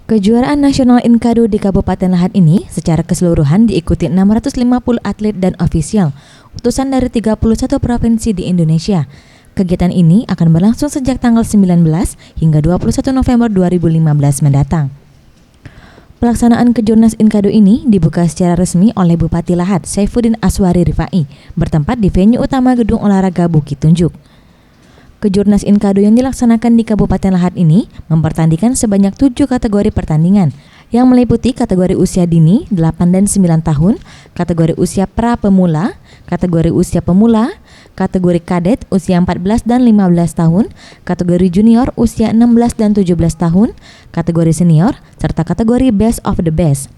Kejuaraan nasional Inkado di Kabupaten Lahat ini secara keseluruhan diikuti 650 atlet dan ofisial, utusan dari 31 provinsi di Indonesia. Kegiatan ini akan berlangsung sejak tanggal 19 hingga 21 November 2015 mendatang. Pelaksanaan Kejurnas Inkado ini dibuka secara resmi oleh Bupati Lahat, Saifuddin Aswari Rifai, bertempat di venue utama Gedung Olahraga Bukit Tunjuk. Kejurnas Inkado yang dilaksanakan di Kabupaten Lahat ini mempertandingkan sebanyak 7 kategori pertandingan yang meliputi kategori usia dini 8 dan 9 tahun, kategori usia pra-pemula, kategori usia pemula, kategori kadet usia 14 dan 15 tahun, kategori junior usia 16 dan 17 tahun, kategori senior, serta kategori best of the best.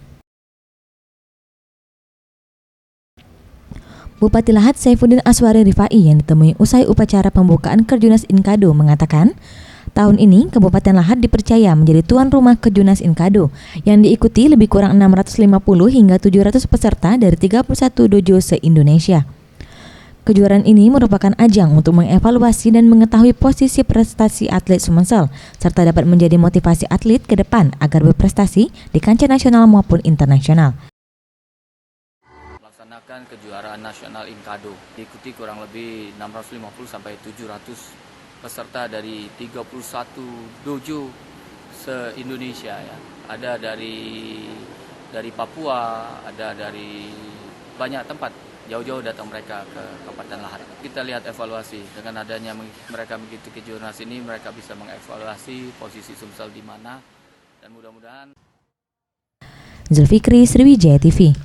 Bupati Lahat Saifuddin Aswari Rifai yang ditemui usai upacara pembukaan Kejurnas Inkado mengatakan, tahun ini Kabupaten Lahat dipercaya menjadi tuan rumah Kejurnas Inkado yang diikuti lebih kurang 650 hingga 700 peserta dari 31 dojo se-Indonesia. Kejuaraan ini merupakan ajang untuk mengevaluasi dan mengetahui posisi prestasi atlet Sumsel serta dapat menjadi motivasi atlet ke depan agar berprestasi di kancah nasional maupun internasional. Melaksanakan kejuaraan nasional Inkado diikuti kurang lebih 650 sampai 700 peserta dari 31 dojo se-Indonesia ya. Ada dari Papua, ada dari banyak tempat. Jauh-jauh datang mereka ke Kabupaten Lahat. Kita lihat evaluasi dengan adanya mereka mengikuti Kejurnas ini, mereka bisa mengevaluasi posisi Sumsel di mana dan mudah-mudahan. Zulfikri, Sriwijaya TV.